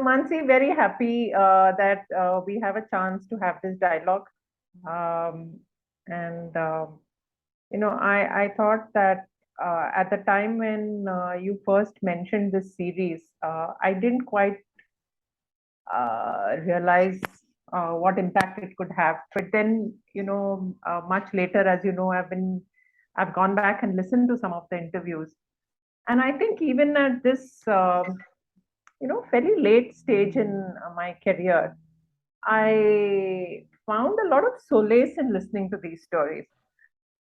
Mansee, very happy that we have a chance to have this dialogue. Um, and I thought that at the time when you first mentioned this series, I didn't quite realize what impact it could have. But then, much later, as you know, I've gone back and listened to some of the interviews, and I think even at this, fairly late stage in my career, I found a lot of solace in listening to these stories.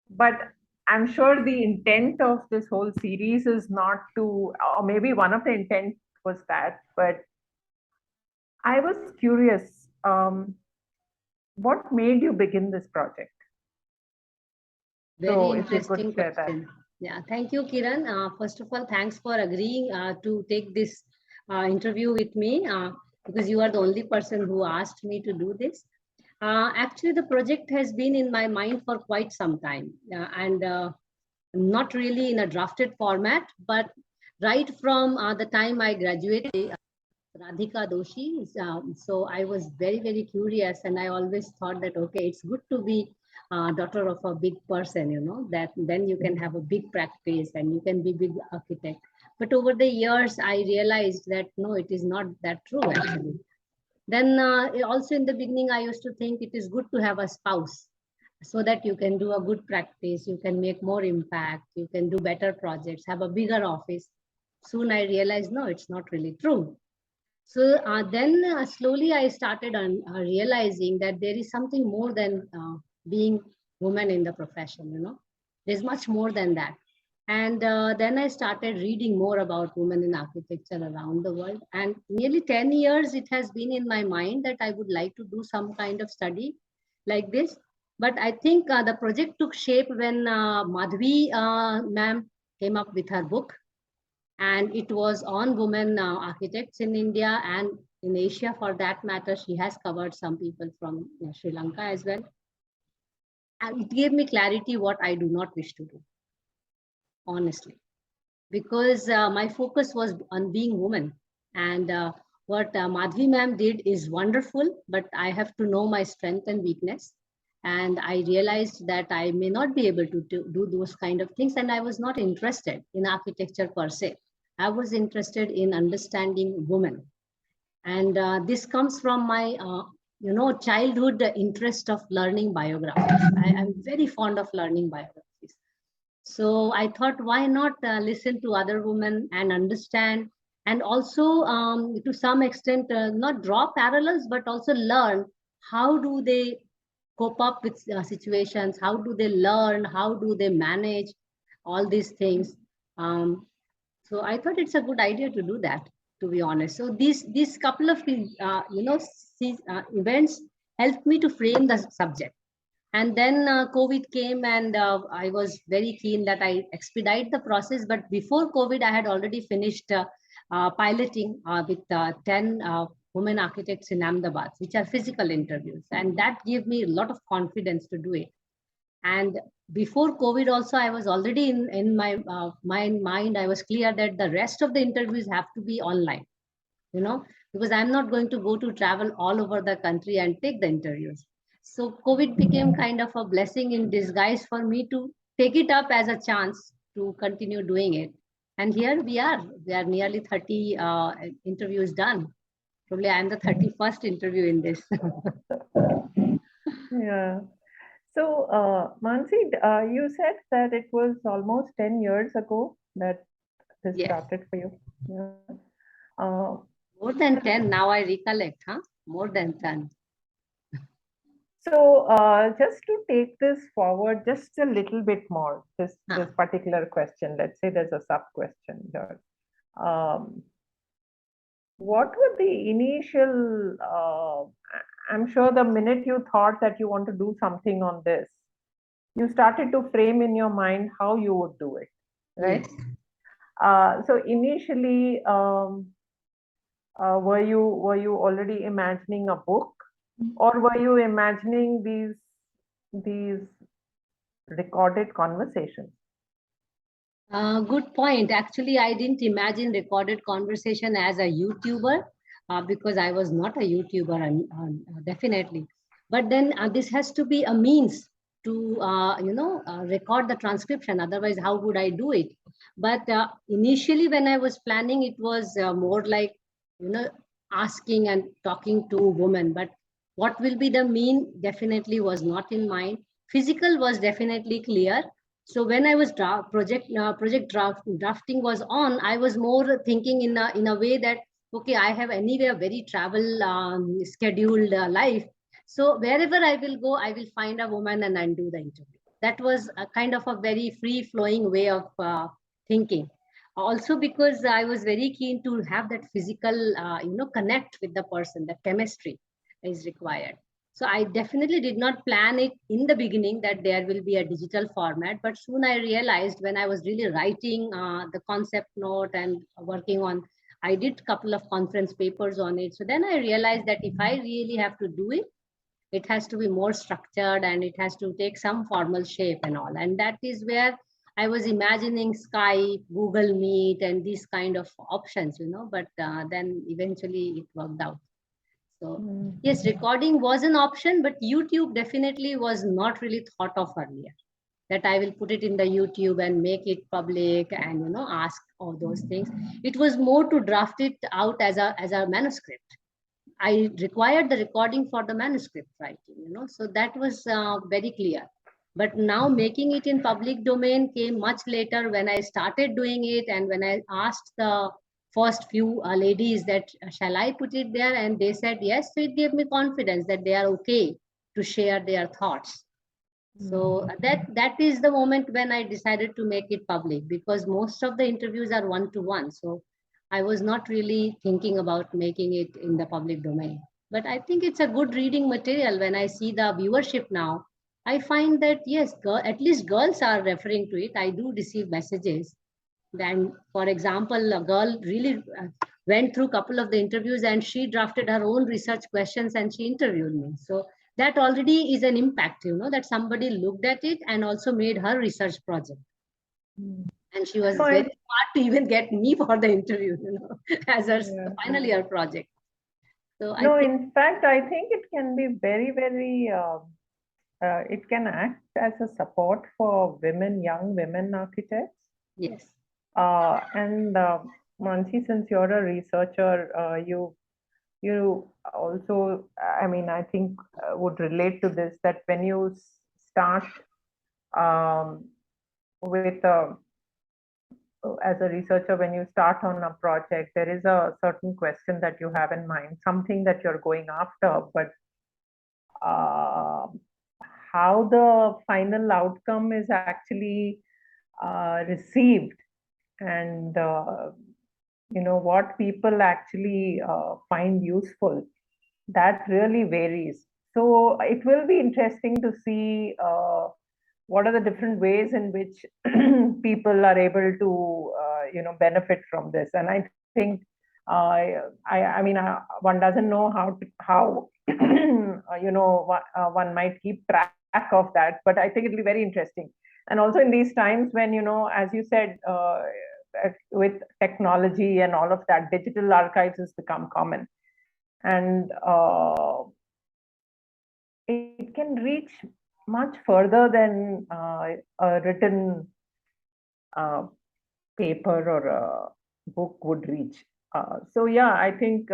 But I'm sure the intent of this whole series is not to, or maybe one of the intent was that, but I was curious, what made you begin this project? Very So if you interesting could share that. question. Yeah, thank you, Kiran. First of all, thanks for agreeing to take this interview with me because you are the only person who asked me to do this. Actually, the project has been in my mind for quite some time and not really in a drafted format, but right from the time I graduated, Radhika Doshi. So I was very, very curious, and I always thought that, okay, it's good to be daughter of a big person, that then you can have a big practice and you can be big architect. But over the years, I realized that no, it is not that true actually. Then also in the beginning, I used to think it is good to have a spouse so that you can do a good practice, you can make more impact, you can do better projects, have a bigger office. Soon I realized, no, it's not really true. So then slowly I started realizing that there is something more than being woman in the profession, there's much more than that. And then I started reading more about women in architecture around the world. And nearly 10 years it has been in my mind that I would like to do some kind of study like this. But I think the project took shape when Madhvi ma'am came up with her book, and it was on women architects in India and in Asia for that matter. She has covered some people from Sri Lanka as well. And it gave me clarity what I do not wish to do, honestly, because my focus was on being woman. And what Madhvi ma'am did is wonderful, but I have to know my strength and weakness. And I realized that I may not be able to do those kind of things. And I was not interested in architecture per se. I was interested in understanding women. And this comes from my, childhood interest of learning biographies. I am very fond of learning biographies. So I thought, why not listen to other women and understand, and also to some extent, not draw parallels, but also learn how do they cope up with situations, how do they learn, how do they manage all these things. So I thought it's a good idea to do that, to be honest. So these couple of events helped me to frame the subject. And then COVID came, and I was very keen that I expedite the process. But before COVID, I had already finished piloting with 10 women architects in Ahmedabad, which are physical interviews. And that gave me a lot of confidence to do it. And before COVID also, I was already in my mind, I was clear that the rest of the interviews have to be online, because I'm not going to go to travel all over the country and take the interviews. So COVID became kind of a blessing in disguise for me to take it up as a chance to continue doing it. And here we are nearly 30 interviews done. Probably I'm the 31st interview in this. Yeah. So, Mansee, you said that it was almost 10 years ago that this Yes. started for you. Yeah. More than 10, now I recollect, huh? More than 10. So, just to take this forward just a little bit more, this particular question, let's say there's a sub question here. What were the initial, I'm sure the minute you thought that you want to do something on this, you started to frame in your mind how you would do it, right? Yes. So initially, were you already imagining a book, or were you imagining these recorded conversations? Good point. Actually, I didn't imagine recorded conversation as a YouTuber, because I was not a YouTuber, definitely. But then this has to be a means to, record the transcription. Otherwise, how would I do it? But initially, when I was planning, it was more like, you know, asking and talking to women. But what will be the mean definitely was not in mind. Physical was definitely clear. So when I was drafting was on, I was more thinking in a way that, okay, I have anyway a very travel scheduled life. So wherever I will go, I will find a woman and then do the interview. That was a kind of a very free flowing way of thinking. Also because I was very keen to have that physical, connect with the person, the chemistry is required. So I definitely did not plan it in the beginning that there will be a digital format, but soon I realized when I was really writing the concept note and working on, I did a couple of conference papers on it. So then I realized that if I really have to do it, it has to be more structured and it has to take some formal shape and all. And that is where I was imagining Skype, Google Meet, and these kind of options, but then eventually it worked out. So yes, recording was an option, but YouTube definitely was not really thought of earlier. That I will put it in the YouTube and make it public and ask all those things. It was more to draft it out as a manuscript. I required the recording for the manuscript writing, so that was very clear. But now making it in public domain came much later when I started doing it and when I asked the first few ladies that shall I put it there, and they said yes. So it gave me confidence that they are okay to share their thoughts. So that is the moment when I decided to make it public, because most of the interviews are one-to-one. So I was not really thinking about making it in the public domain. But I think it's a good reading material. When I see the viewership now, I find that yes, at least girls are referring to it. I do receive messages. Then, for example, a girl really went through a couple of the interviews and she drafted her own research questions and she interviewed me. So that already is an impact, that somebody looked at it and also made her research project. And she was No, very smart to even get me for the interview, as her final year project. So I no, think, in fact, I think it can be very, very, it can act as a support for women, young women architects. yes. And Mansee, since you're a researcher, you also, I mean, I think would relate to this, that when you start with as a researcher, when you start on a project, there is a certain question that you have in mind, something that you're going after, but uh, how the final outcome is actually received, and what people actually find useful, that really varies. So it will be interesting to see what are the different ways in which people are able to benefit from this. And I think I mean one doesn't know how one might keep track of that, but I think it'll be very interesting. And also in these times when, as you said, with technology and all of that, digital archives has become common, and it can reach much further than a written paper or a book would reach. So yeah, I think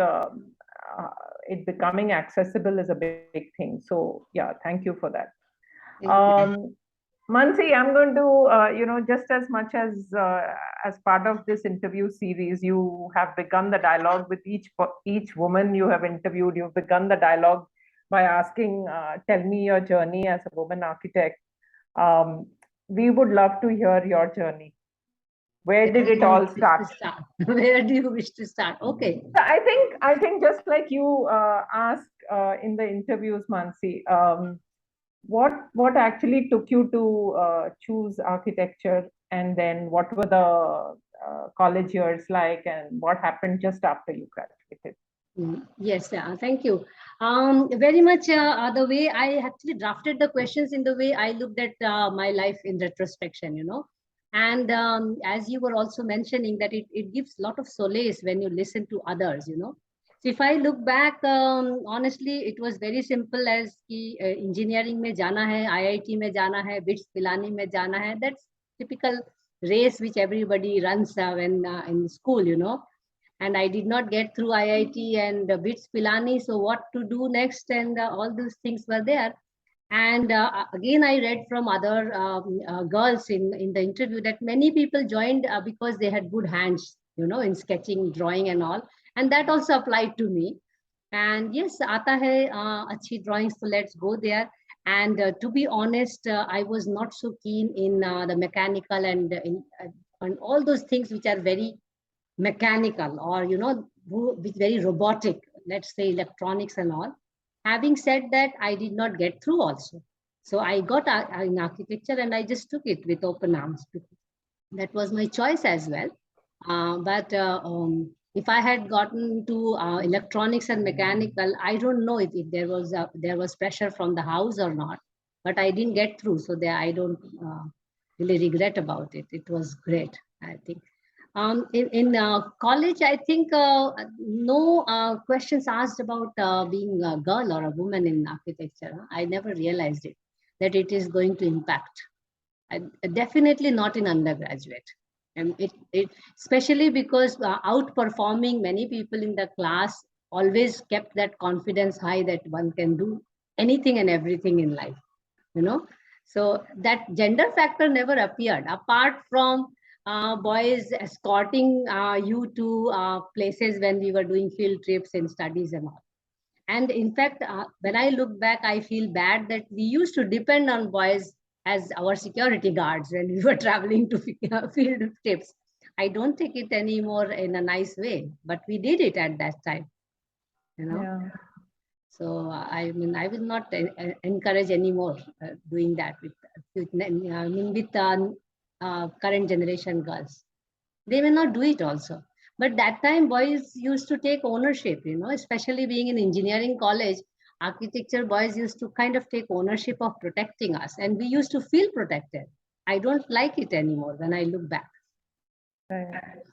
it becoming accessible is a big thing. So yeah, thank you for that. Mansee, I'm going to, just as much as part of this interview series, you have begun the dialogue with each woman you have interviewed. You've begun the dialogue by asking, "Tell me your journey as a woman architect." We would love to hear your journey. Where did it all start? Where do you wish to start? Okay. So I think just like you asked in the interviews, Mansee. What actually took you to choose architecture, and then what were the college years like, and what happened just after you graduated? Yes, thank you. Very much the way I actually drafted the questions in the way I looked at my life in retrospection, And as you were also mentioning that it gives a lot of solace when you listen to others, So if I look back, honestly, it was very simple as कि engineering में जाना है, IIT में जाना है, bits pilani में जाना है. That's typical race which everybody runs when in school, you know. And I did not get through IIT and bits pilani. So what to do next? And all those things were there. And again, I read from other girls in the interview that many people joined because they had good hands, you know, in sketching, drawing, and all. And that also applied to me. And yes, aata hai achhi drawings, so let's go there. And to be honest, I was not so keen in the mechanical and all those things which are very mechanical or you know which very robotic. Let's say electronics and all. Having said that, I did not get through also. So I got in architecture and I just took it with open arms. That was my choice as well. But if I had gotten to electronics and mechanical, I don't know if there was pressure from the house or not. But I didn't get through, so there I don't really regret about it. It was great, I think. In college, I think no questions asked about being a girl or a woman in architecture. I never realized it, that it is going to impact. Definitely not in undergraduate. And especially because outperforming many people in the class always kept that confidence high that one can do anything and everything in life, you know. So that gender factor never appeared, apart from boys escorting you to places when we were doing field trips and studies and all. And in fact, when I look back, I feel bad that we used to depend on boys as our security guards when we were traveling to field trips. I don't take it anymore in a nice way, but we did it at that time, you know. Yeah. So I mean, I will not encourage anymore doing that with current generation girls. They may not do it also. But that time, boys used to take ownership, you know, especially being in engineering college, architecture boys used to kind of take ownership of protecting us, and we used to feel protected. I don't like it anymore when I look back. Right.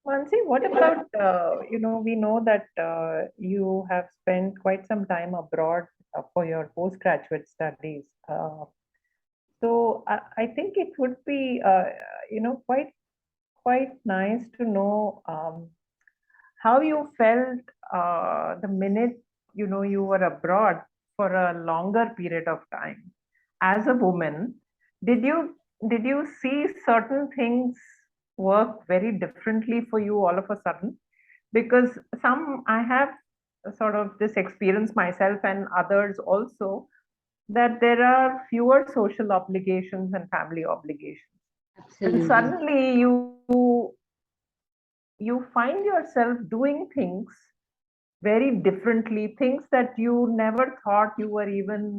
Mansee, what about, we know that you have spent quite some time abroad for your postgraduate studies. So I think it would be, quite nice to know how you felt the minute, you were abroad for a longer period of time. As a woman, did you see certain things work very differently for you all of a sudden? Because I have sort of this experience myself and others also, that there are fewer social obligations and family obligations. And Absolutely. suddenly you find yourself doing things very differently, things that you never thought you were even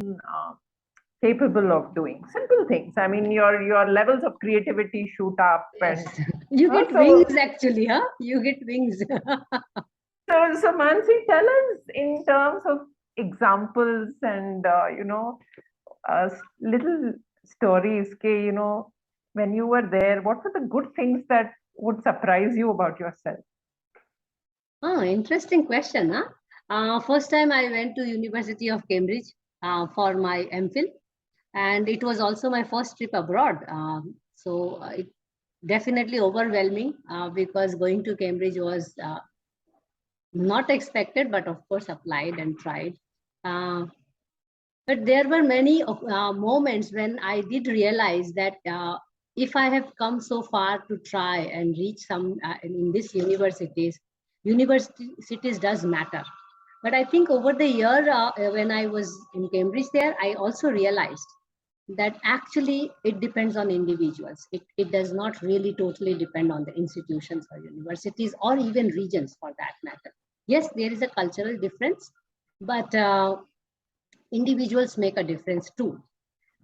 capable of doing. Simple things. I mean, your levels of creativity shoot up, Yes. and You get so wings actually, huh? You get wings. so Mansee, tell us in terms of examples and little stories. When you were there, what were the good things that would surprise you about yourself? Oh, interesting question, huh? First time I went to University of Cambridge for my MPhil, and it was also my first trip abroad. So it definitely overwhelming because going to Cambridge was not expected, but of course applied and tried. Uh, but there were many moments when I did realize that if I have come so far to try and reach some in these universities does matter. But I think over the year when I was in Cambridge there, I also realized that actually it depends on individuals. It does not really totally depend on the institutions or universities or even regions for that matter. Yes, there is a cultural difference, but individuals make a difference too.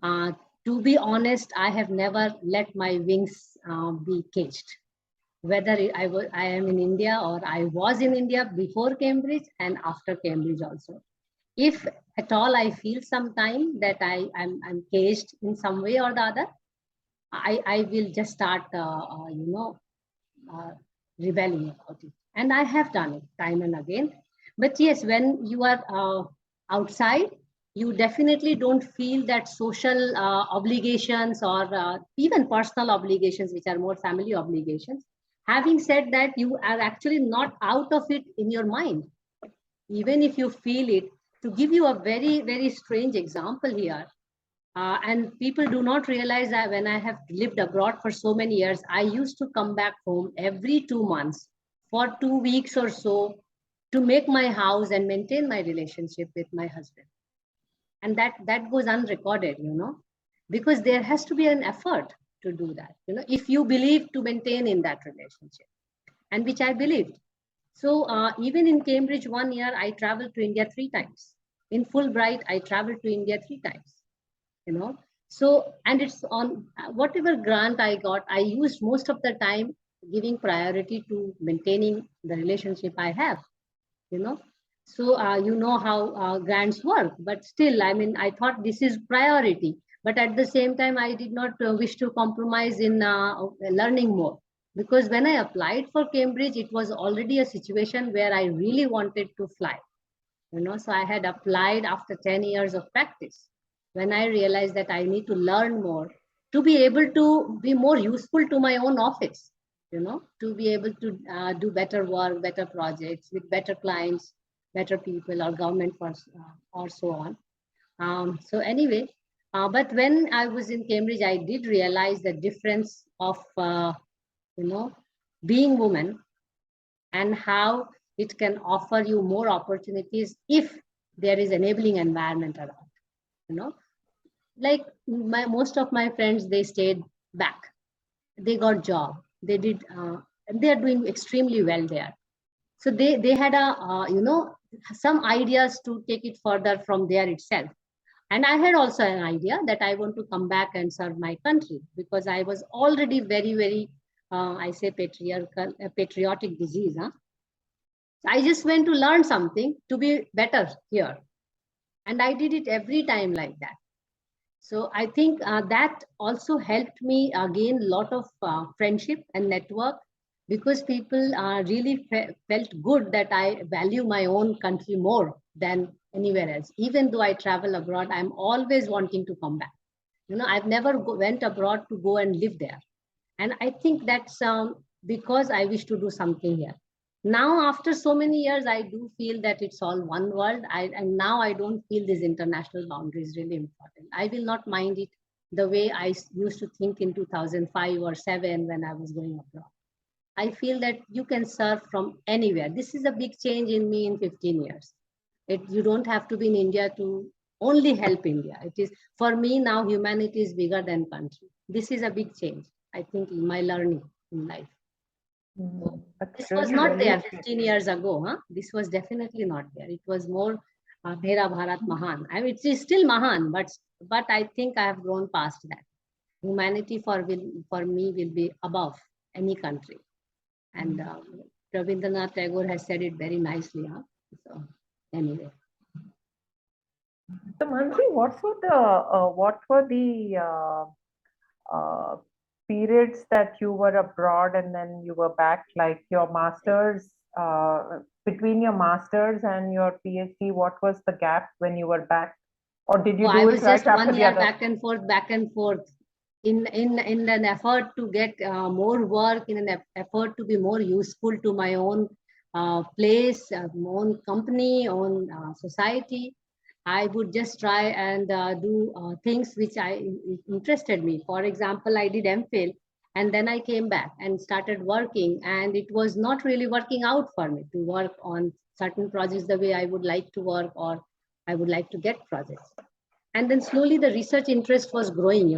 Uh, to be honest, I have never let my wings be caged. Whether I am in India or I was in India before Cambridge and after Cambridge also. If at all I feel sometime that I'm caged in some way or the other, I will just start, rebelling about it. And I have done it time and again. But yes, when you are outside, you definitely don't feel that social obligations or even personal obligations, which are more family obligations. Having said that, you are actually not out of it in your mind, even if you feel it. To give you a very, very strange example here, and people do not realize that when I have lived abroad for so many years, I used to come back home every 2 months for 2 weeks or so to make my house and maintain my relationship with my husband. And that goes unrecorded, because there has to be an effort to do that, if you believe to maintain in that relationship, and which I believed. So even in Cambridge, 1 year, I traveled to India 3 times. In Fulbright, I traveled to India 3 times. So, and it's on whatever grant I got, I used most of the time giving priority to maintaining the relationship I have. So how grants work, but still, I mean, I thought this is priority, but at the same time, I did not wish to compromise in learning more, because when I applied for Cambridge, it was already a situation where I really wanted to fly. So I had applied after 10 years of practice, when I realized that I need to learn more to be able to be more useful to my own office, to be able to do better work, better projects with better clients, better people, or government or so on. So anyway, but when I was in Cambridge, I did realize the difference of, being woman, and how it can offer you more opportunities if there is enabling environment around, like most of my friends, they stayed back, they got job, they did, and they are doing extremely well there. So they had a, some ideas to take it further from there itself. And I had also an idea that I want to come back and serve my country, because I was already very, very, I say patriotic disease. Huh? I just went to learn something to be better here. And I did it every time like that. So I think that also helped me gain a lot of friendship and network, because people really felt good that I value my own country more than anywhere else. Even though I travel abroad, I'm always wanting to come back. I've never went abroad to go and live there. And I think that's because I wish to do something here. Now, after so many years, I do feel that it's all one world. And now I don't feel these international boundaries really important. I will not mind it the way I used to think in 2005 or 7 when I was going abroad. I feel that you can serve from anywhere. This is a big change in me in 15 years. You don't have to be in India to only help India. It is, for me now, humanity is bigger than country. This is a big change, I think, in my learning in life. This was not there 15 years ago. Huh? This was definitely not there. It was more Mera Bharat Mahan. I mean, it is still Mahan, but I think I have grown past that. Humanity for me will be above any country. And Rabindranath Tagore has said it very nicely. Huh? So anyway. So Mansee, what were the periods that you were abroad and then you were back, like your masters, between your masters and your PhD, what was the gap when you were back? Or did you do I was it right just after 1 the year other? back and forth in an effort to get more work, in an effort to be more useful to my own place, my own company, own society. I would just try and do things which interested me. For example, I did MPhil, and then I came back and started working, and it was not really working out for me to work on certain projects the way I would like to work, or I would like to get projects. And then slowly the research interest was growing,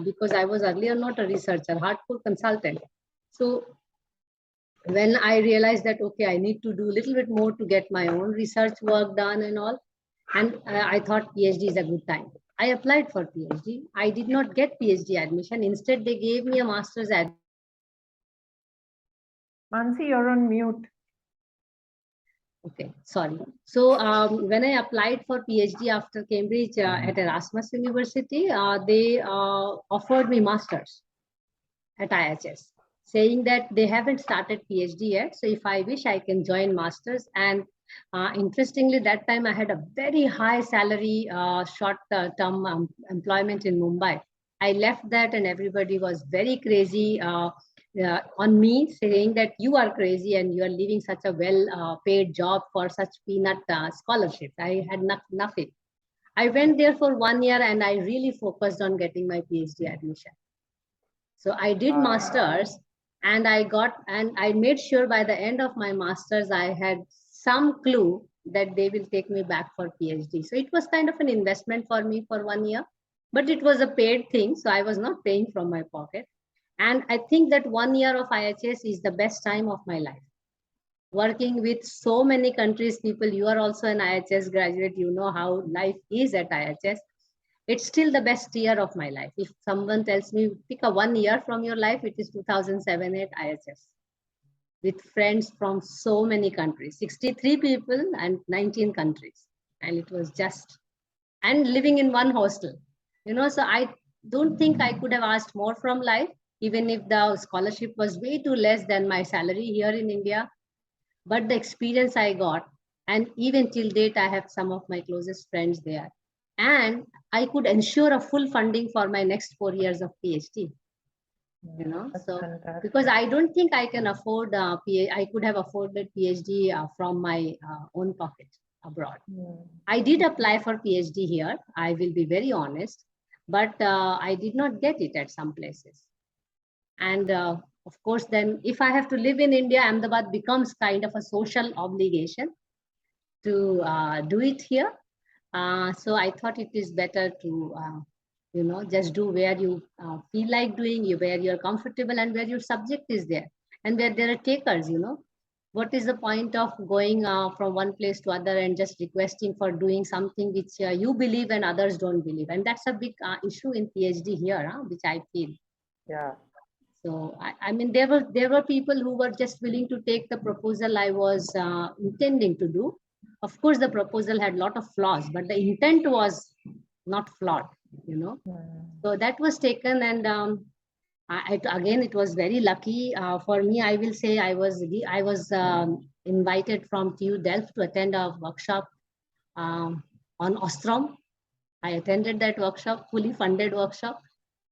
because I was earlier not a researcher, hardcore consultant. So when I realized that, okay, I need to do a little bit more to get my own research work done and all, and I thought PhD is a good time. I applied for PhD. I did not get PhD admission. Instead, they gave me a master's admission. Mansee, you're on mute. Okay, sorry. So when I applied for PhD after Cambridge at Erasmus University, they offered me masters at IHS. saying that they haven't started PhD yet. So if I wish, I can join masters. And interestingly, that time I had a very high salary, short-term employment in Mumbai. I left that, and everybody was very crazy on me, saying that you are crazy and you are leaving such a well-paid job for such peanut scholarships. I had nothing. I went there for 1 year, and I really focused on getting my PhD admission. So I did masters, and I made sure by the end of my masters, I had some clue that they will take me back for PhD. So it was kind of an investment for me for 1 year, but it was a paid thing. So I was not paying from my pocket. And I think that 1 year of IHS is the best time of my life. Working with so many countries, people, you are also an IHS graduate, you know how life is at IHS. It's still the best year of my life. If someone tells me, pick a 1 year from your life, it is 2007 at IHS. With friends from so many countries, 63 people and 19 countries. And it was just, and living in one hostel. So I don't think I could have asked more from life, even if the scholarship was way too less than my salary here in India. But the experience I got, and even till date, I have some of my closest friends there. And I could ensure a full funding for my next 4 years of PhD. So fantastic. because I don't think I can afford I could have afforded PhD from my own pocket abroad. I did apply for PhD here. I will be very honest, but I did not get it at some places. And of course, then if I have to live in India, Ahmedabad becomes kind of a social obligation to do it here. So I thought it is better to, just do where you feel like doing, where you're comfortable and where your subject is there and where there are takers, What is the point of going from one place to other and just requesting for doing something which you believe and others don't believe? And that's a big issue in PhD here, which I feel. Yeah. So I mean, there were people who were just willing to take the proposal I was intending to do. Of course, the proposal had a lot of flaws, but the intent was not flawed, So that was taken, and again, it was very lucky for me. I will say I was invited from TU Delft to attend a workshop on ostrom. I attended that workshop, fully funded workshop.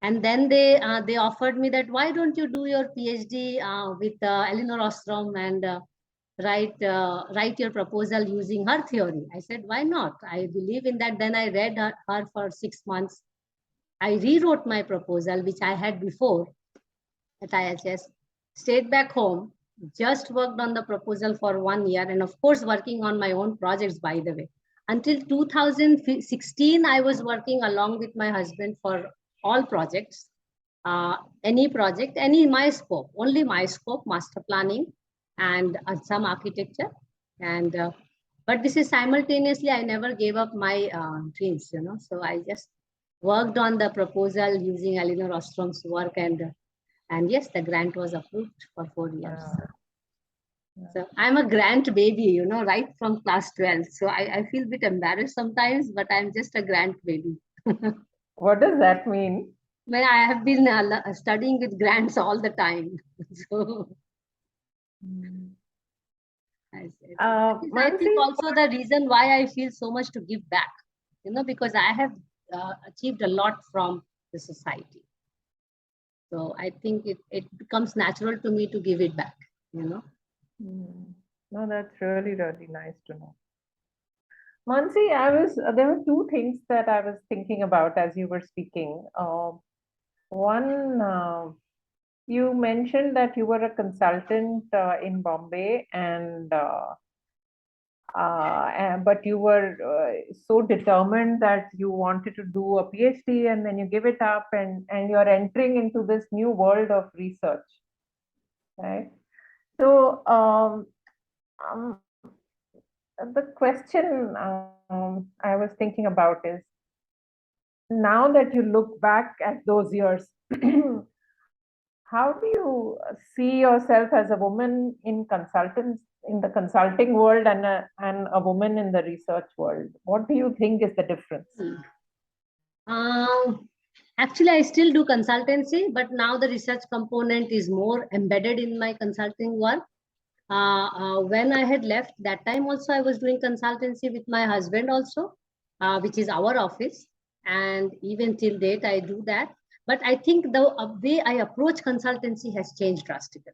And then they offered me that, why don't you do your PhD with Elinor Ostrom and write your proposal using her theory? I said, why not? I believe in that. Then I read her for 6 months. I rewrote my proposal, which I had before at IHS, stayed back home, just worked on the proposal for 1 year, and of course, working on my own projects, by the way. Until 2016, I was working along with my husband for all projects, any project, my scope, only my scope, master planning and some architecture. And but this is simultaneously, I never gave up my dreams, So I just worked on the proposal using Elinor Ostrom's work, and yes, the grant was approved for 4 years. So I'm a grant baby, right from class 12. So I feel a bit embarrassed sometimes, but I'm just a grant baby. What does that mean? Well, I have been studying with grants all the time. So I think also the reason why I feel so much to give back, because I have achieved a lot from the society. So I think it becomes natural to me to give it back, No, that's really, really nice to know. Mansee, there were two things that I was thinking about as you were speaking. One, you mentioned that you were a consultant in Bombay, but you were so determined that you wanted to do a PhD, and then you give it up, and you're entering into this new world of research, right? So the question I was thinking about is, now that you look back at those years, how do you see yourself as a woman in the consulting world and a woman in the research world? What do you think is the difference? Actually, I still do consultancy, but now the research component is more embedded in my consulting work. When I had left that time also, I was doing consultancy with my husband also, which is our office. And even till date, I do that. But I think the way I approach consultancy has changed drastically.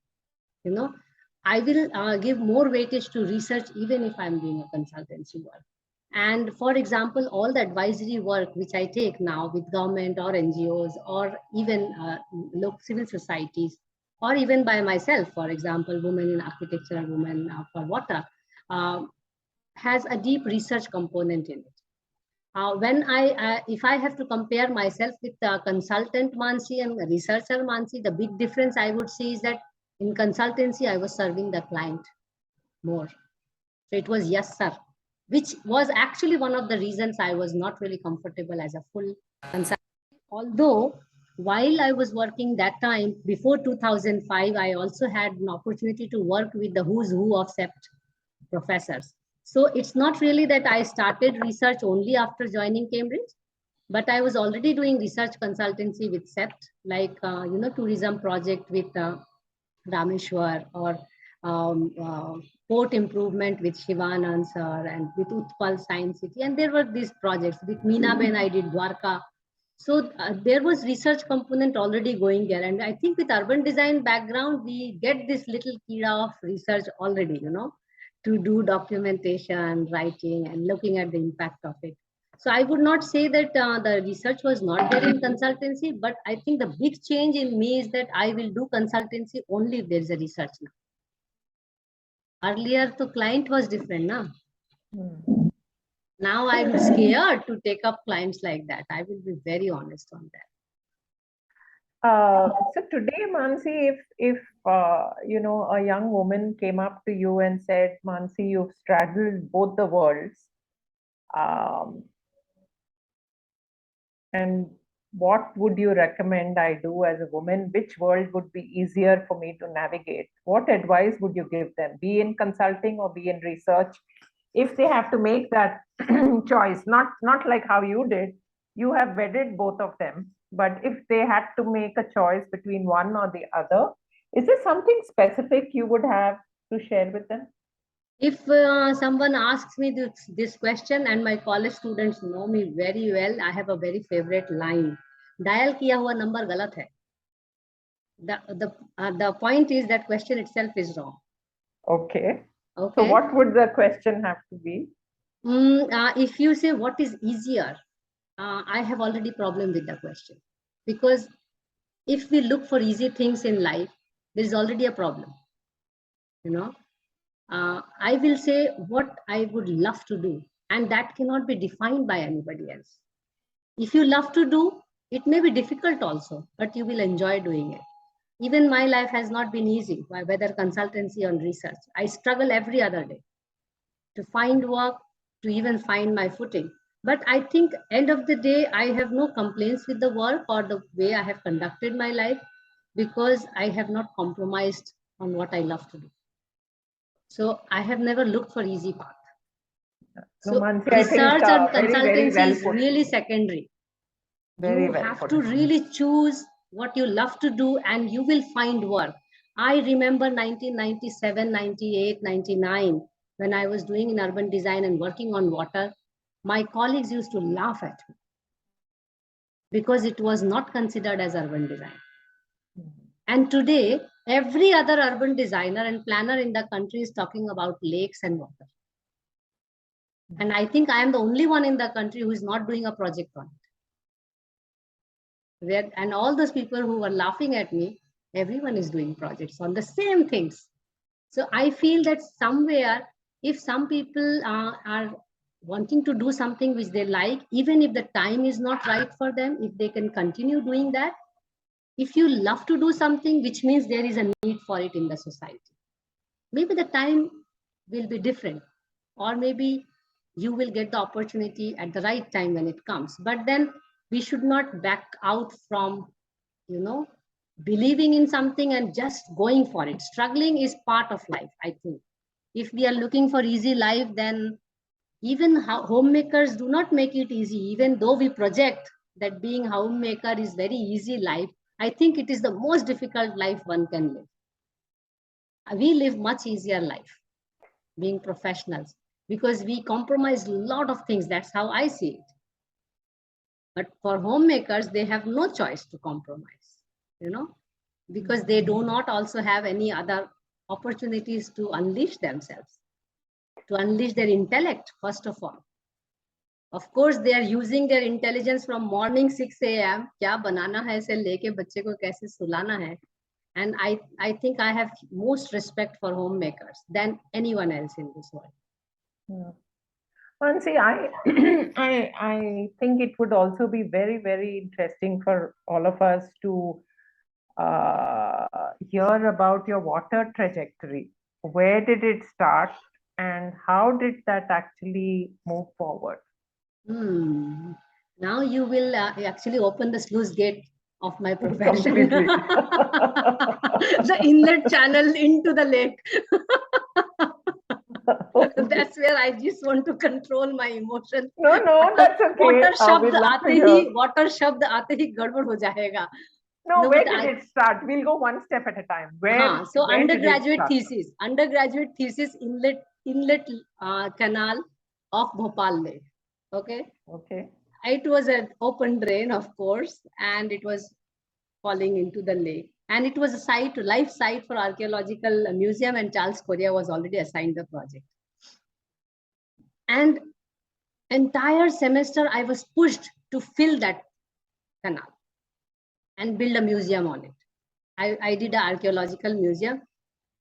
You know, I will give more weightage to research even if I'm doing a consultancy work. And for example, all the advisory work which I take now with government or NGOs or even local civil societies, or even by myself, for example, Women in Architecture, Women for Water, uh, has a deep research component in it. If I have to compare myself with consultant Mansee and researcher Mansee, the big difference I would see is that in consultancy, I was serving the client more. So it was yes, sir, which was actually one of the reasons I was not really comfortable as a full consultant. Although while I was working that time, before 2005, I also had an opportunity to work with the who's who of CEPT professors. So it's not really that I started research only after joining Cambridge, but I was already doing research consultancy with CEPT, like, tourism project with Rameshwar, or port improvement with Shivanand sir, and with Utpal Science City. And there were these projects with Meena Ben, I did Dwarka. So there was research component already going there. And I think with urban design background, we get this little kira of research already, to do documentation, writing, and looking at the impact of it. So I would not say that the research was not there in consultancy, but I think the big change in me is that I will do consultancy only if there is a research now. Earlier, the client was different, na? Now I'm scared to take up clients like that. I will be very honest on that. So today, Mansee, if a young woman came up to you and said, Mansee, you've straddled both the worlds, and what would you recommend I do as a woman? Which world would be easier for me to navigate? What advice would you give them? Be in consulting or be in research? If they have to make that choice, not like how you did, you have wedded both of them. But if they had to make a choice between one or the other, is there something specific you would have to share with them? If someone asks me this question, and my college students know me very well, I have a very favorite line. Dial kiya hua number galat hai. The point is that question itself is wrong. Okay. Okay. So what would the question have to be? If you say what is easier, I have already problem with the question, because if we look for easy things in life, there is already a problem. I will say what I would love to do, and that cannot be defined by anybody else. If you love to do, it may be difficult also, but you will enjoy doing it. Even my life has not been easy, whether consultancy or research. I struggle every other day to find work, to even find my footing. But I think end of the day, I have no complaints with the work or the way I have conducted my life, because I have not compromised on what I love to do. So I have never looked for easy path. So Mansee, research and very, very consultancy well is put. really secondary. Very You well have put. to really choose what you love to do, and you will find work. I remember 1997, 98, 99, when I was doing in urban design and working on water, my colleagues used to laugh at me because it was not considered as urban design. And today, every other urban designer and planner in the country is talking about lakes and water. And I think I am the only one in the country who is not doing a project on it. And all those people who were laughing at me, everyone is doing projects on the same things. So I feel that somewhere, if some people are wanting to do something which they like, even if the time is not right for them, if they can continue doing that, if you love to do something, which means there is a need for it in the society, maybe the time will be different, or maybe you will get the opportunity at the right time when it comes. But then we should not back out from, believing in something and just going for it. Struggling is part of life, I think. If we are looking for easy life, then even homemakers do not make it easy, even though we project that being homemaker is very easy life. I think it is the most difficult life one can live. We live much easier life being professionals because we compromise a lot of things. That's how I see it. But for homemakers, they have no choice to compromise, you know, because they do not also have any other opportunities to unleash themselves, to unleash their intellect, first of all. Of course, they are using their intelligence from morning 6 a.m. क्या बनाना है से लेके बच्चे को कैसे सुलाना है. And I think I have most respect for homemakers than anyone else in this world. Yeah. Mansee, I think it would also be very, very interesting for all of us to hear about your water trajectory. Where did it start and how did that actually move forward? Now you will actually open the sluice gate of my profession. Completely. The inlet channel into the lake. That's where I just want to control my emotion. No, that's okay. Water We'd शब्द love to आते hear. ही water शब्द आते ही गड़बड़ हो जाएगा. No, No, where but did it start? We'll go one step at a time. Where? So where did it undergraduate start? thesis, inlet canal of Bhopal Lake. Okay. Okay. It was an open drain, of course, and it was falling into the lake. And it was a life site for archaeological museum, and Charles Correa was already assigned the project. And entire semester, I was pushed to fill that canal and build a museum on it. I did an archaeological museum,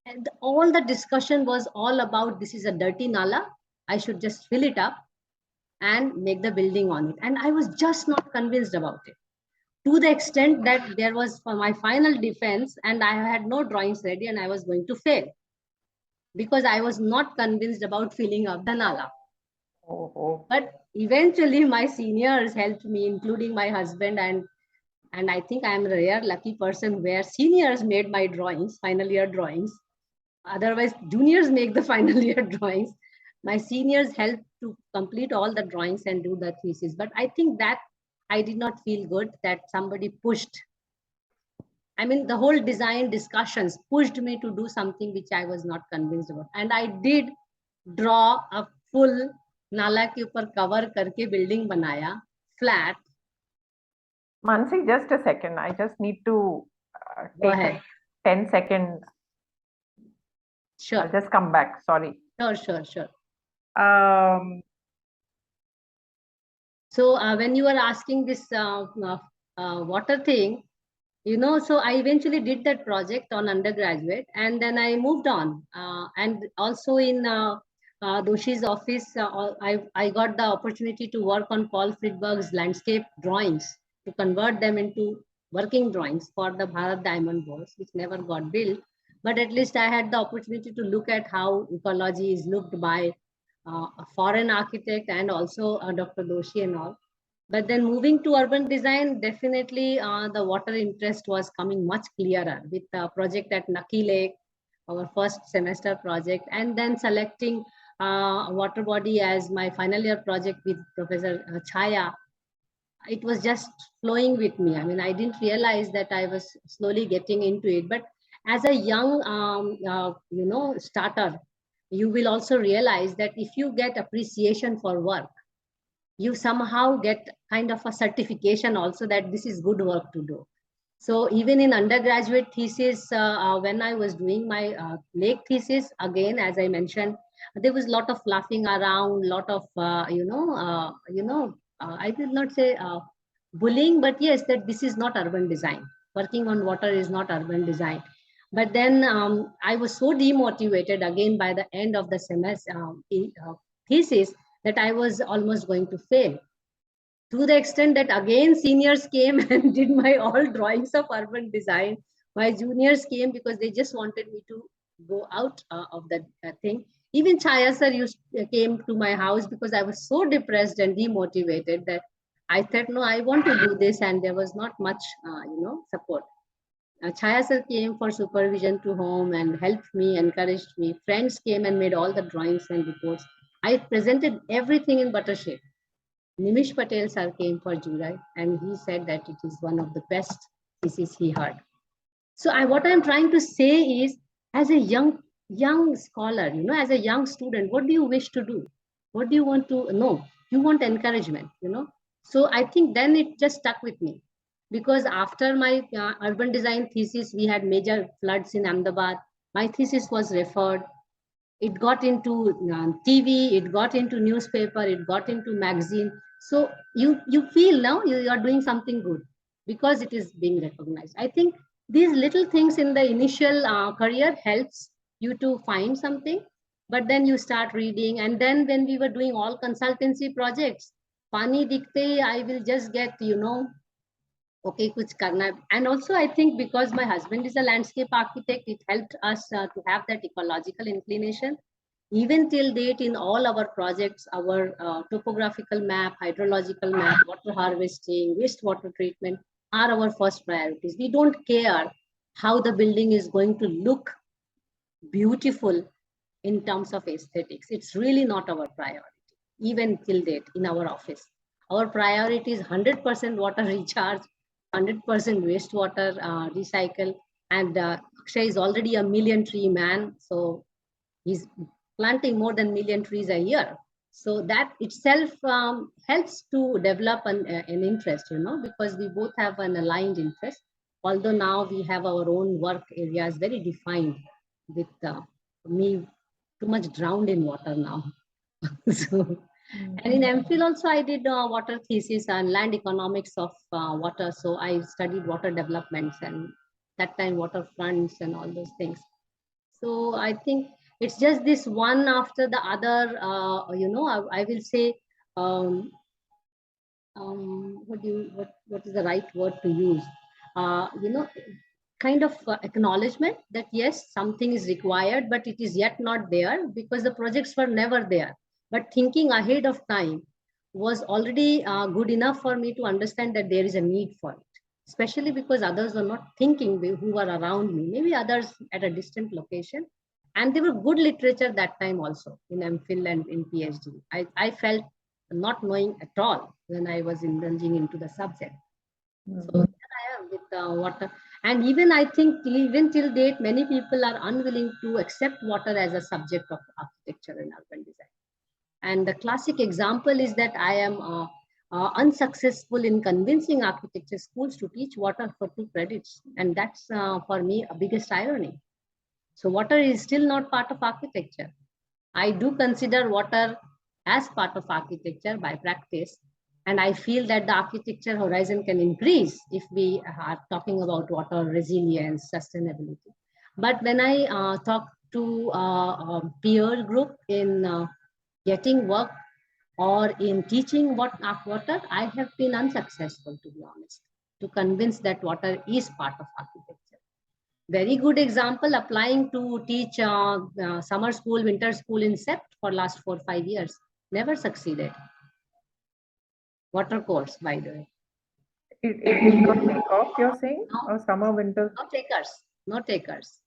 and all the discussion was all about this is a dirty nala. I should just fill it up and make the building on it. And I was just not convinced about it, to the extent that there was for my final defense and I had no drawings ready and I was going to fail because I was not convinced about filling up the nala. Oh. But eventually my seniors helped me, including my husband, and I think I'm a rare lucky person where seniors made my drawings, final year drawings. Otherwise, juniors make the final year drawings. My seniors helped to complete all the drawings and do the thesis. But I think that I did not feel good that somebody pushed. I mean, the whole design discussions pushed me to do something which I was not convinced about. And I did draw a full nala ke upar cover karke building banaya, flat. Mansee, just a second. I just need to Go take ahead. a 10-second. Sure. I'll just come back. Sorry. Sure. So when you were asking this water thing, you know, so I eventually did that project on undergraduate, and then I moved on. And also in Doshi's office, I got the opportunity to work on Paul Friedberg's landscape drawings to convert them into working drawings for the Bharat Diamond Bourse, which never got built. But at least I had the opportunity to look at how ecology is looked by a foreign architect and also Dr. Doshi and all. But then moving to urban design, definitely the water interest was coming much clearer with the project at Naki Lake, our first semester project, and then selecting water body as my final year project with Professor Chaya. It was just flowing with me. I mean, I didn't realize that I was slowly getting into it. But as a young, starter, you will also realize that if you get appreciation for work, you somehow get kind of a certification also that this is good work to do. So even in undergraduate thesis, when I was doing my lake thesis, again, as I mentioned, there was a lot of laughing around, lot of, I did not say bullying, but yes, that this is not urban design. Working on water is not urban design. But then I was so demotivated again by the end of the semester thesis that I was almost going to fail. To the extent that again seniors came and did my all drawings of urban design. My juniors came because they just wanted me to go out of that thing. Even Chaya sir came to my house because I was so depressed and demotivated that I thought, no, I want to do this, and there was not much, support. Chaya sir came for supervision to home and helped me, encouraged me. Friends came and made all the drawings and reports. I presented everything in butter shape. Nimish Patel sir came for jury, and he said that it is one of the best thesis he heard. So what I'm trying to say is, as a young scholar, as a young student, what do you wish to do? What do you want to know? You want encouragement. So I think then it just stuck with me, because after my urban design thesis, we had major floods in Ahmedabad. My thesis was referred. It got into TV, it got into newspaper, it got into magazine. So you feel now you are doing something good because it is being recognized. I think these little things in the initial career helps you to find something, but then you start reading. And then when we were doing all consultancy projects, pani dikhte I will just get okay, kuch karna hai. And also I think because my husband is a landscape architect, it helped us to have that ecological inclination. Even till date, in all our projects, our topographical map, hydrological map, water harvesting, wastewater treatment are our first priorities. We don't care how the building is going to look beautiful in terms of aesthetics. It's really not our priority, even till date in our office. Our priority is 100% water recharge, 100% wastewater recycle. And Akshay is already a million tree man. So he's planting more than million trees a year. So that itself helps to develop an interest, because we both have an aligned interest. Although now we have our own work areas very defined, with me too much drowned in water now. So, and in MPhil also I did water thesis and land economics of water. So I studied water developments and that time water fronts and all those things. So I think it's just this one after the other. I will say, um, what is the right word to use? Uh, you know, Kind of acknowledgement that yes, something is required, but it is yet not there because the projects were never there. But thinking ahead of time was already good enough for me to understand that there is a need for it, especially because others were not thinking who were around me, maybe others at a distant location. And there were good literature that time also in MPhil and in PhD. I felt not knowing at all when I was indulging into the subject. So here I am with water. And even I think even till date, many people are unwilling to accept water as a subject of architecture and urban design. And the classic example is that I am unsuccessful in convincing architecture schools to teach water for 2 credits. And that's for me a biggest irony. So water is still not part of architecture. I do consider water as part of architecture by practice. And I feel that the architecture horizon can increase if we are talking about water resilience, sustainability. But when I talk to a peer group in getting work or in teaching water, I have been unsuccessful, to be honest, to convince that water is part of architecture. Very good example, applying to teach summer school, winter school in SEPT for last 4-5 years. Never succeeded. Water course, by the way. It did not take off, you're saying? No. Or summer, winter? No takers, no takers.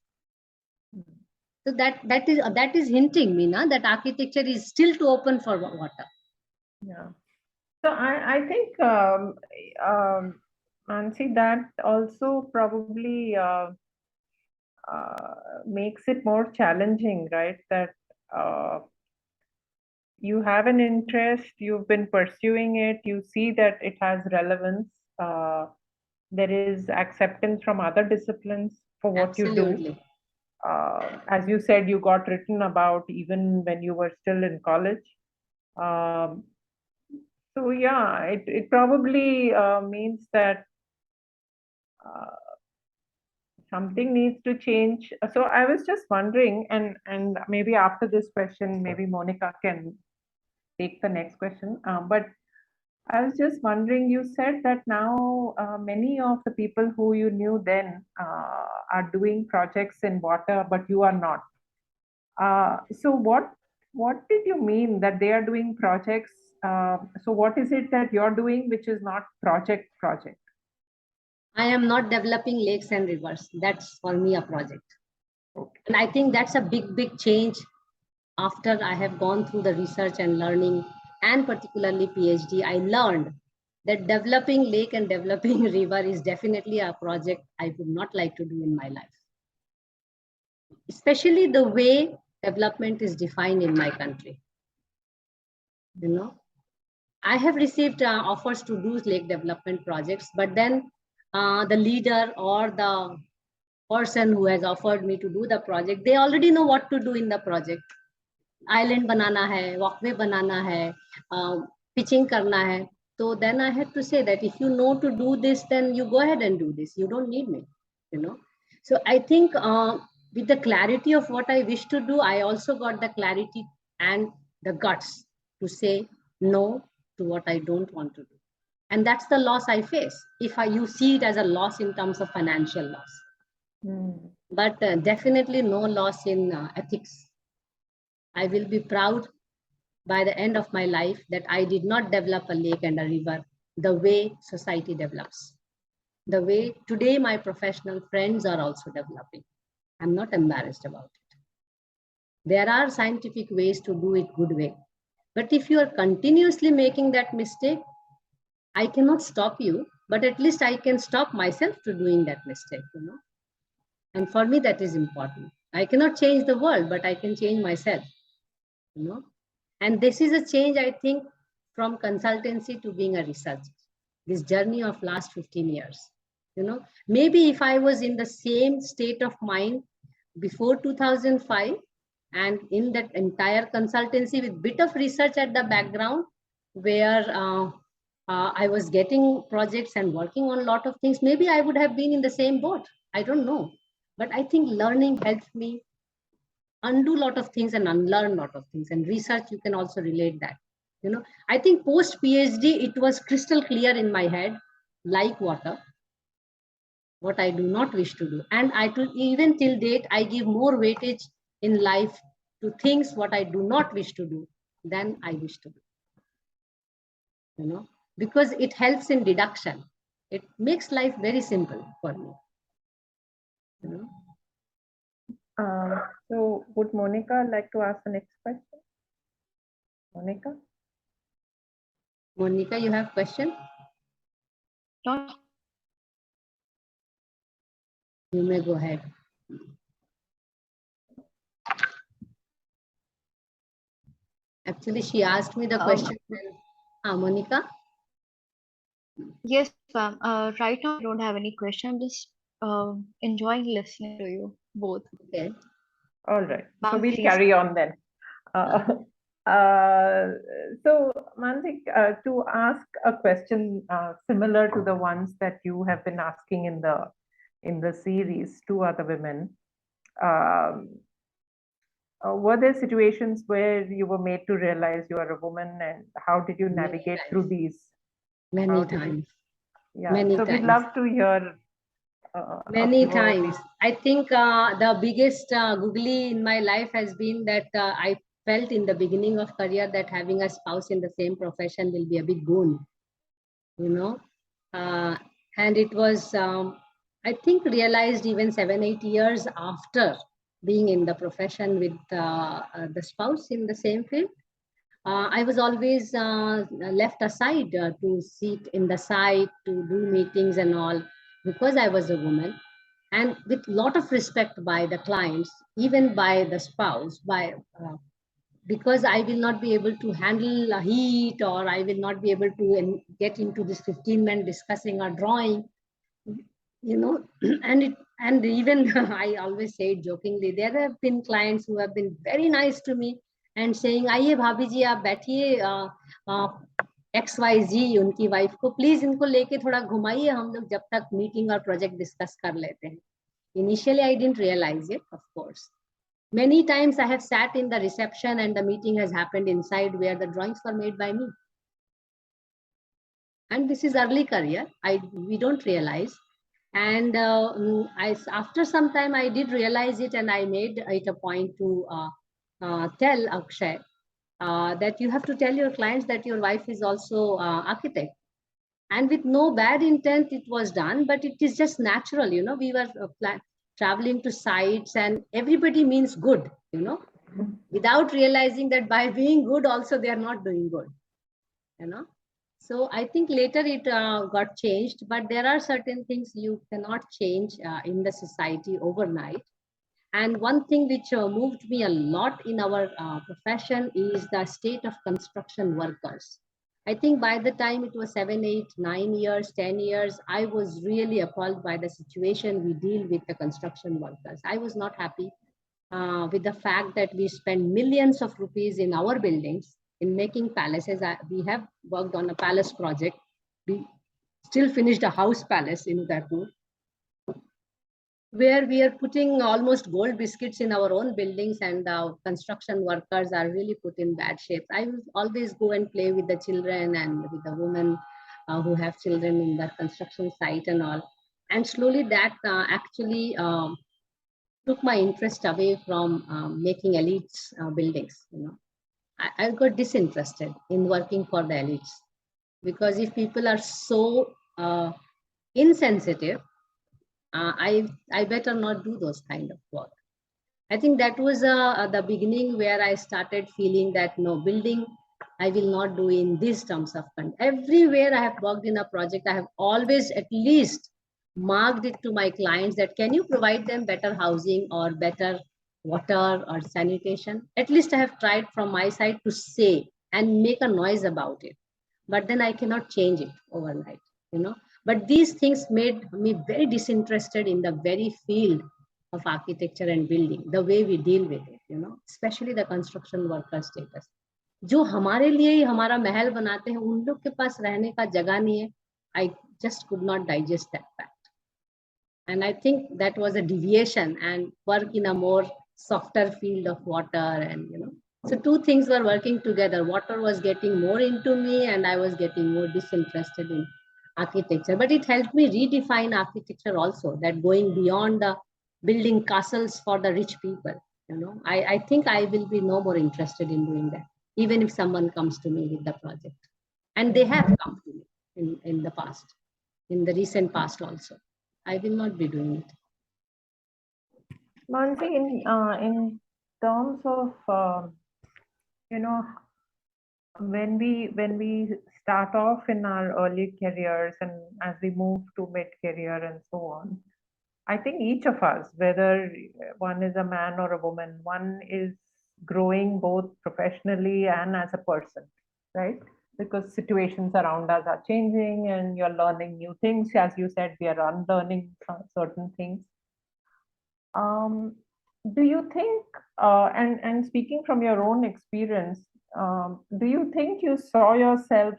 So that is hinting me that architecture is still to open for water. Yeah. So I think, Mansee, that also probably makes it more challenging, right? That you have an interest, you've been pursuing it, you see that it has relevance. There is acceptance from other disciplines for what you do. Absolutely. As you said, you got written about even when you were still in college. So yeah, it probably means that something needs to change. So I was just wondering, and maybe after this question, maybe Monica can take the next question. But I was just wondering, you said that now many of the people who you knew then are doing projects in water, but you are not. So what did you mean that they are doing projects? So what is it that you're doing which is not project? I am not developing lakes and rivers. That's for me a project. Okay. And I think that's a big change after I have gone through the research and learning and particularly PhD, I learned that developing lake and developing river is definitely a project I would not like to do in my life. Especially the way development is defined in my country. You know, I have received offers to do lake development projects, but then the leader or the person who has offered me to do the project, they already know what to do in the project. Island banana hai, walkway banana hai, pitching karna hai. So then I had to say that if you know to do this, then you go ahead and do this. You don't need me, you know. So I think with the clarity of what I wish to do, I also got the clarity and the guts to say no to what I don't want to do. And that's the loss I face. If you see it as a loss in terms of financial loss, but definitely no loss in ethics. I will be proud by the end of my life that I did not develop a lake and a river the way society develops. The way today my professional friends are also developing. I'm not embarrassed about it. There are scientific ways to do it good way. But if you are continuously making that mistake, I cannot stop you, but at least I can stop myself to doing that mistake, you know. And for me, that is important. I cannot change the world, but I can change myself, you know. And this is a change, I think, from consultancy to being a researcher. This journey of last 15 years, you know. Maybe if I was in the same state of mind before 2005 and in that entire consultancy with bit of research at the background, where I was getting projects and working on a lot of things, maybe I would have been in the same boat. I don't know. But I think learning helped me undo a lot of things and unlearn a lot of things. And research, you can also relate that. You know, I think post PhD, it was crystal clear in my head, like water, what I do not wish to do. And even till date, I give more weightage in life to things what I do not wish to do than I wish to do. You know, because it helps in deduction. It makes life very simple for me. You know. So would Monica like to ask the next question? Monica? Monica, you have question? No. You may go ahead. Actually, she asked me the question. Monica? Yes, ma'am. Right now, I don't have any question. I'm just enjoying listening to you both. Okay. All right. So Ma'am, we'll please. carry on then. So Mansee, to ask a question similar to the ones that you have been asking in the series to other women, were there situations where you were made to realize you are a woman, and how did you navigate through these? Many times. Yeah. Many so times. we'd love to hear. Many times. I think the biggest googly in my life has been that I felt in the beginning of career that having a spouse in the same profession will be a big boon, you know. And it was, I think, realized even 7-8 years after being in the profession with the spouse in the same field. I was always left aside to sit in the site, to do meetings and all, because I was a woman. And with a lot of respect by the clients, even by the spouse, because I will not be able to handle a heat, or I will not be able to get into this 15-man discussing or drawing, you know. And even I always say it jokingly, there have been clients who have been very nice to me and saying, आइए भाभी जी आप बैठिए XYZ उनकी wife को please इनको लेके थोड़ा घुमाइए, हम लोग जब तक मीटिंग और प्रोजेक्ट डिस्कस कर लेते हैं. Initially, I didn't realize it, of course. Many times I have sat in the reception and the meeting has happened inside where the drawings were made by me. And this is early career. We don't realize. And after some time, I did realize it, and I made it a point to tell Akshay that you have to tell your clients that your wife is also architect. And with no bad intent, it was done, but it is just natural, you know. We were traveling to sites, and everybody means good, you know, without realizing that by being good, also they are not doing good. you know. So I think later it got changed, but there are certain things you cannot change in the society overnight. And one thing which moved me a lot in our profession is the state of construction workers. I think by the time it was 7, 8, 9 years, 10 years, I was really appalled by the situation we deal with the construction workers. I was not happy with the fact that we spend millions of rupees in our buildings in making palaces. We have worked on a palace project. We still finished a house palace in Udaipur, where we are putting almost gold biscuits in our own buildings, and the construction workers are really put in bad shape. I will always go and play with the children and with the women who have children in the construction site and all. And slowly that actually took my interest away from making elites buildings. You know, I got disinterested in working for the elites, because if people are so insensitive, I better not do those kind of work. I think that was the beginning where I started feeling that no, building I will not do in these terms of conduct. Everywhere I have worked in a project, I have always at least marked it to my clients that can you provide them better housing or better water or sanitation. At least I have tried from my side to say and make a noise about it. But then I cannot change it overnight, you know. But these things made me very disinterested in the very field of architecture and building, the way we deal with it, you know, especially the construction worker status. जो हमारे लिए ही हमारा महल बनाते हैं, उन लोग के पास रहने का जगह नहीं है. I just could not digest that fact. And I think that was a deviation and work in a more softer field of water, and you know, so two things were working together. Water was getting more into me and I was getting more disinterested in architecture. But it helped me redefine architecture also, that going beyond the building castles for the rich people, you know, I think I will be no more interested in doing that, even if someone comes to me with the project. And they have come to me in the past, in the recent past also. I will not be doing it. Mansee, in terms of you know, when we start off in our early careers and as we move to mid career and so on, I think each of us, whether one is a man or a woman, one is growing both professionally and as a person, right? Because situations around us are changing and you're learning new things. As you said, we are unlearning certain things. Do you think, and speaking from your own experience, do you think you saw yourself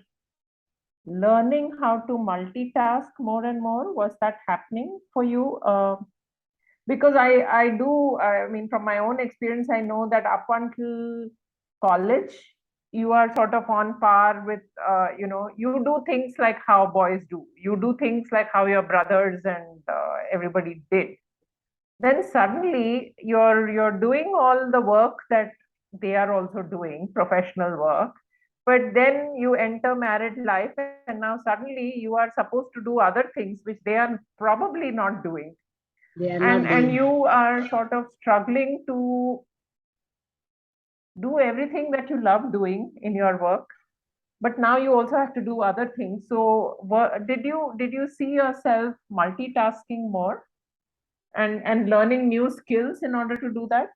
learning how to multitask more and more? Was that happening for you? Because I do, I mean, from my own experience, I know that up until college, you are sort of on par with, you know, you do things like how boys do. You do things like how your brothers and everybody did. Then suddenly you're doing all the work that they are also doing, professional work, but then you enter married life and now suddenly you are supposed to do other things which they are probably not doing. They are not And doing. you are sort of struggling to do everything that you love doing in your work, but now you also have to do other things. So did you see yourself multitasking more and learning new skills in order to do that?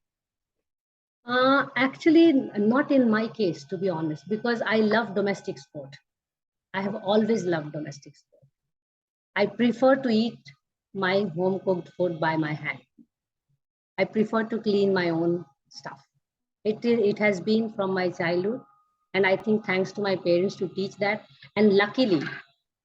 Actually, not in my case, to be honest, because I love domestic sport. I have always loved domestic sport. I prefer to eat my home cooked food by my hand. I prefer to clean my own stuff. It has been from my childhood, and I think thanks to my parents to teach that. And luckily,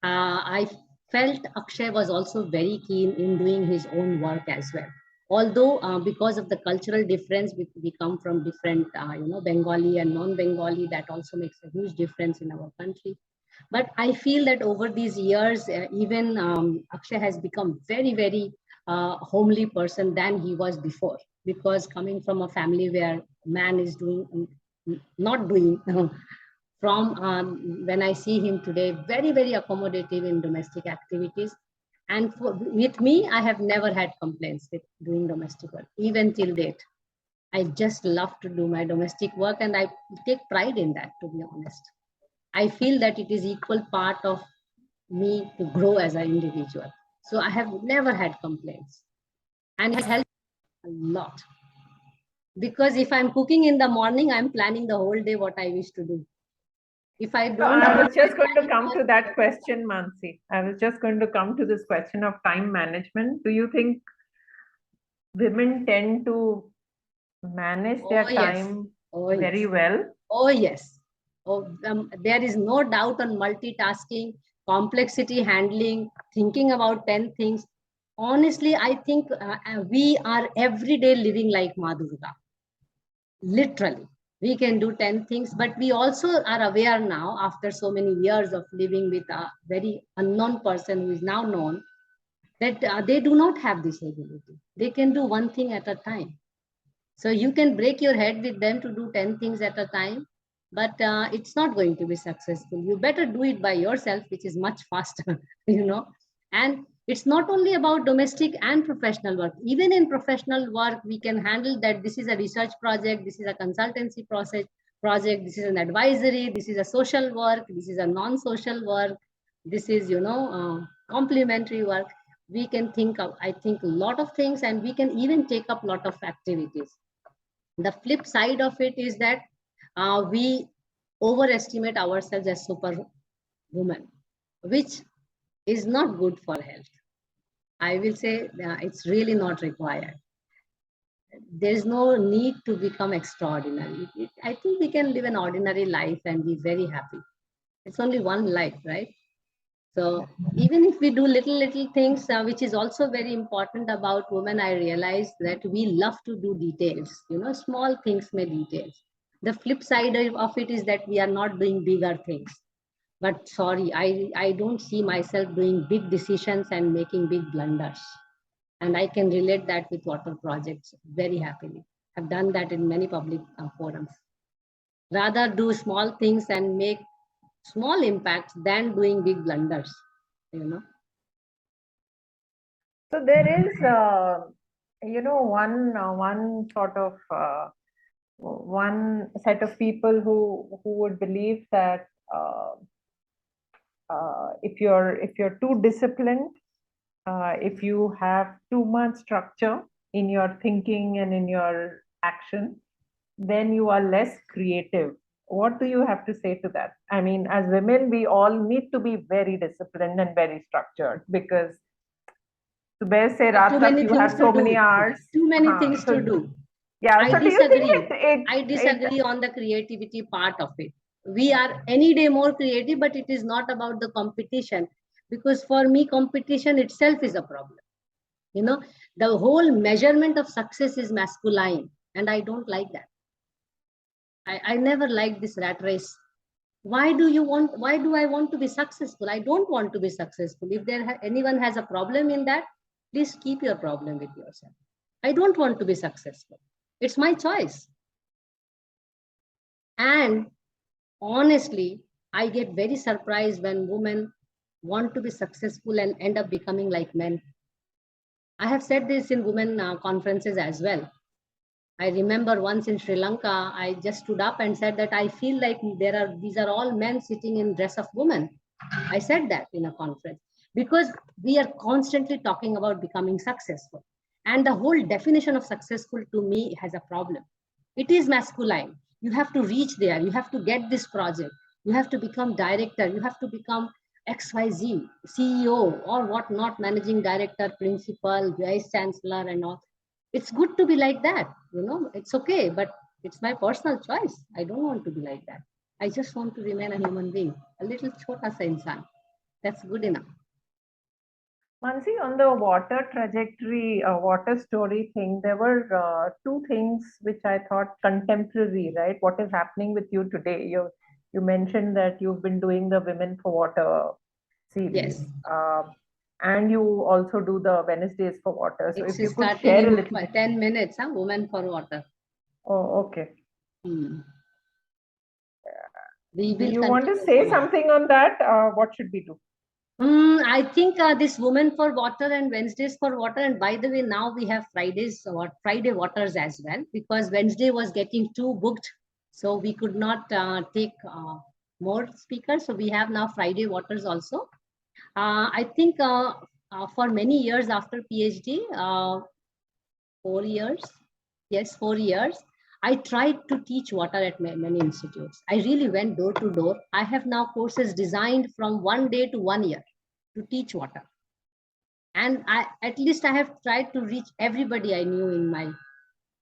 I felt Akshay was also very keen in doing his own work as well. Although because of the cultural difference, we come from different, you know, Bengali and non-Bengali, that also makes a huge difference in our country. But I feel that over these years, even Akshay has become very, very homely person than he was before, because coming from a family where man is doing, not doing, from when I see him today, very, very accommodative in domestic activities. And with me, I have never had complaints with doing domestic work, even till date. I just love to do my domestic work and I take pride in that, to be honest. I feel that it is equal part of me to grow as an individual. So I have never had complaints, and it helps a lot. Because if I'm cooking in the morning, I'm planning the whole day what I wish to do. If I So don't, I was just going to come to that question, Mansee. I was just going to come to this question of time management. Do you think women tend to manage oh their yes, time oh very yes, well? oh yes. Oh, there is no doubt on multitasking, complexity handling, thinking about 10 things. Honestly, I think we are every day living like Ma Durga. Literally, we can do 10 things, but we also are aware now, after so many years of living with a very unknown person who is now known, that they do not have this ability. They can do one thing at a time. So you can break your head with them to do 10 things at a time, but it's not going to be successful. You better do it by yourself, which is much faster, you know. And it's not only about domestic and professional work. Even in professional work, we can handle that. This is a research project, this is a consultancy project, this is an advisory, this is a social work, this is a non-social work, this is, complementary work. We can think of, I think, a lot of things, and we can even take up a lot of activities. The flip side of it is that we overestimate ourselves as superwoman, which is not good for health. I will say it's really not required. There's no need to become extraordinary. I think we can live an ordinary life and be very happy. It's only one life, right? So even if we do little things, which is also very important about women, I realize that we love to do details, small things may details. The flip side of it is that we are not doing bigger things. But sorry, I don't see myself doing big decisions and making big blunders. And I can relate that with water projects very happily. I've done that in many public forums. Rather do small things and make small impacts than doing big blunders, you know. So there is, one sort of one set of people who would believe that if you're too disciplined, if you have too much structure in your thinking and in your action, then you are less creative. What do you have to say to that? I mean, as women, we all need to be very disciplined and very structured, because सुबह से रात Too तक many you things have to so do. many hours. Too many हाँ, things so to do. yeah. I So do you think disagree. it I disagree on the creativity part of it. We are any day more creative, but it is not about the competition. Because for me, competition itself is a problem. You know, the whole measurement of success is masculine, and I don't like that. I never liked this rat race. Why do I want to be successful? I don't want to be successful. If anyone has a problem in that, please keep your problem with yourself. I don't want to be successful. It's my choice. And honestly, I get very surprised when women want to be successful and end up becoming like men. I have said this in women conferences as well. I remember once in Sri Lanka, I just stood up and said that I feel like these are all men sitting in dress of women. I said that in a conference because we are constantly talking about becoming successful. And the whole definition of successful to me has a problem. It is masculine. You have to reach there. You have to get this project. You have to become director. You have to become XYZ, CEO or whatnot, managing director, principal, vice chancellor and all. It's good to be like that, it's okay, but it's my personal choice. I don't want to be like that. I just want to remain a human being, a little chota sa insan. That's good enough. Mansee, on the water trajectory, water story thing, there were two things which I thought contemporary, right? What is happening with you today? You mentioned that you've been doing the Women for Water series, Yes. And you also do the Wednesdays for Water. So if It's you could starting share a in little. 10 minutes, Women for Water. Oh, okay. We Do will you want to continue say somehow. something on that? What should we do? I think this Women for Water and Wednesdays for Water, and by the way, now we have Friday Waters as well, because Wednesday was getting too booked, so we could not take more speakers. So we have now Friday Waters also. I think for many years after PhD, 4 years, yes, 4 years, I tried to teach water at many institutes. I really went door to door. I have now courses designed from 1 day to 1 year to teach water. And at least I have tried to reach everybody I knew in my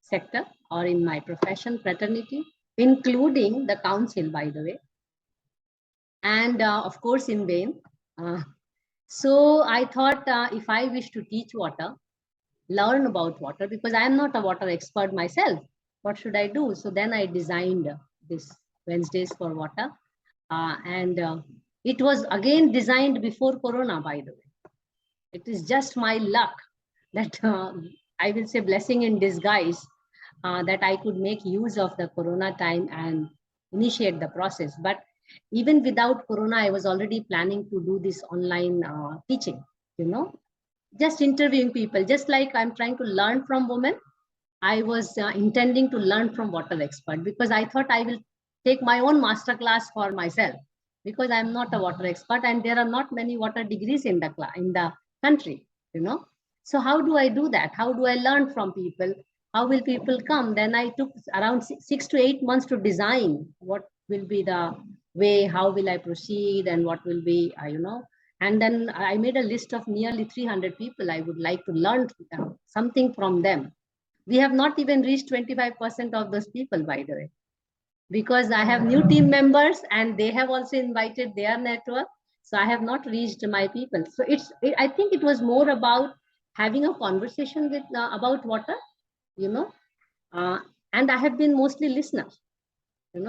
sector or in my profession, fraternity, including the council, by the way. And of course, in vain. So I thought if I wish to teach water, learn about water, because I am not a water expert myself, what should I do? So then I designed this Wednesdays for Water. And it was again designed before Corona, by the way. It is just my luck that I will say blessing in disguise, that I could make use of the Corona time and initiate the process. But even without Corona, I was already planning to do this online teaching, just interviewing people, just like I'm trying to learn from women. I was intending to learn from water expert, because I thought I will take my own master class for myself, because I'm not a water expert and there are not many water degrees in the country, So how do I do that? How do I learn from people? How will people come? Then I took around 6 to 8 months to design what will be the way, how will I proceed, and what will be, And then I made a list of nearly 300 people I would like to learn something from them. We have not even reached 25% of those people, by the way, because I have new team members and they have also invited their network. So I have not reached my people. So I think it was more about having a conversation with about water, uh, and I have been mostly listener,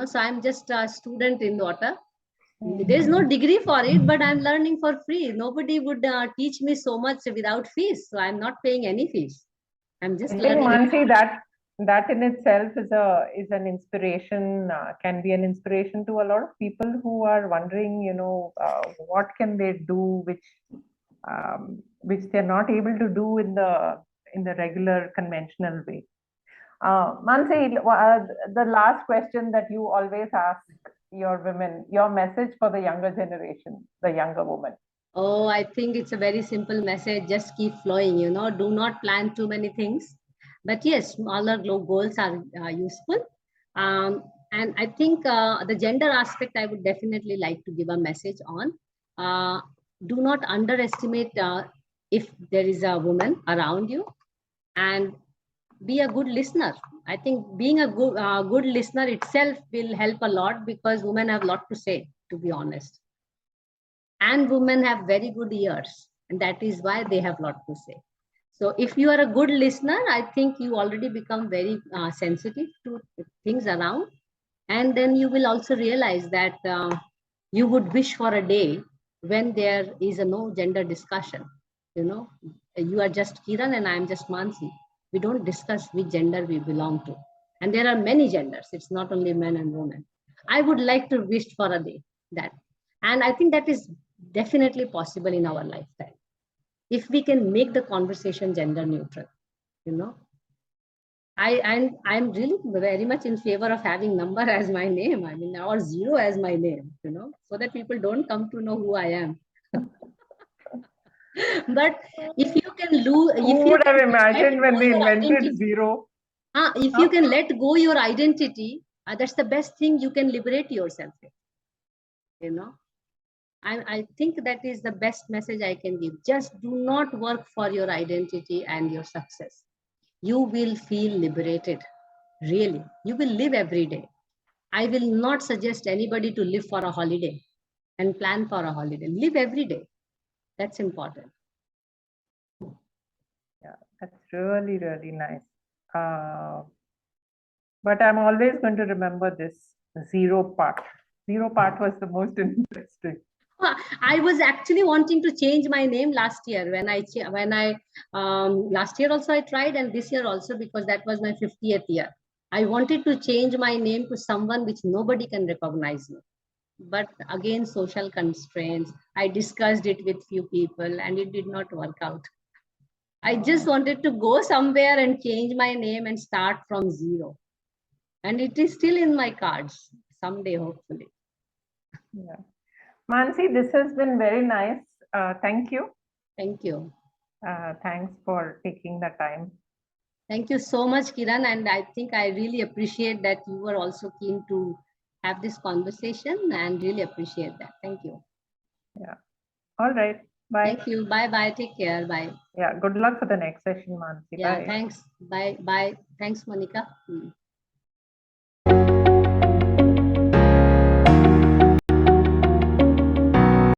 so I'm just a student in water. There's no degree for it, but I'm learning for free. Nobody would teach me so much without fees. So I'm not paying any fees. I'm just I think, learning. Mansee, that in itself is an inspiration, can be an inspiration to a lot of people who are wondering, what can they do which they're not able to do in the regular conventional way. Mansee, the last question that you always ask your women, your message for the younger generation, the younger woman. Oh, I think it's a very simple message. Just keep flowing, do not plan too many things. But yes, smaller goals are useful. And I think the gender aspect, I would definitely like to give a message on. Do not underestimate if there is a woman around you, and be a good listener. I think being a good listener itself will help a lot, because women have a lot to say, to be honest. And women have very good ears, and that is why they have a lot to say. So if you are a good listener, I think you already become very sensitive to things around. And then you will also realize that you would wish for a day when there is a no gender discussion. You are just Kiran and I am just Mansee. We don't discuss which gender we belong to. And there are many genders. It's not only men and women. I would like to wish for a day that. And I think that is definitely possible in our lifetime, if we can make the conversation gender neutral. I'm really very much in favor of having number as my name, or zero as my name, so that people don't come to know who I am. But if you can lose, who would have imagined when they invented zero? If you can let go your identity, that's the best thing you can liberate yourself with, I think that is the best message I can give. Just do not work for your identity and your success. You will feel liberated. Really, you will live every day. I will not suggest anybody to live for a holiday and plan for a holiday. Live every day. That's important. Yeah, that's really, really nice. But I'm always going to remember this zero part. Zero part was the most interesting. I was actually wanting to change my name last year when I last year also I tried, and this year also, because that was my 50th year. I wanted to change my name to someone which nobody can recognize me. But again, social constraints. I discussed it with few people and it did not work out. I just wanted to go somewhere and change my name and start from zero. And it is still in my cards someday, hopefully. Yeah. Mansee, this has been very nice. Thank you. Thank you. Thanks for taking the time. Thank you so much, Kiran. And I think I really appreciate that you were also keen to have this conversation, and really appreciate that. Thank you. Yeah. All right. Bye. Thank you. Bye bye. Take care. Bye. Yeah. Good luck for the next session, Mansee. Yeah. Bye. Thanks. Bye. Bye. Thanks, Monica.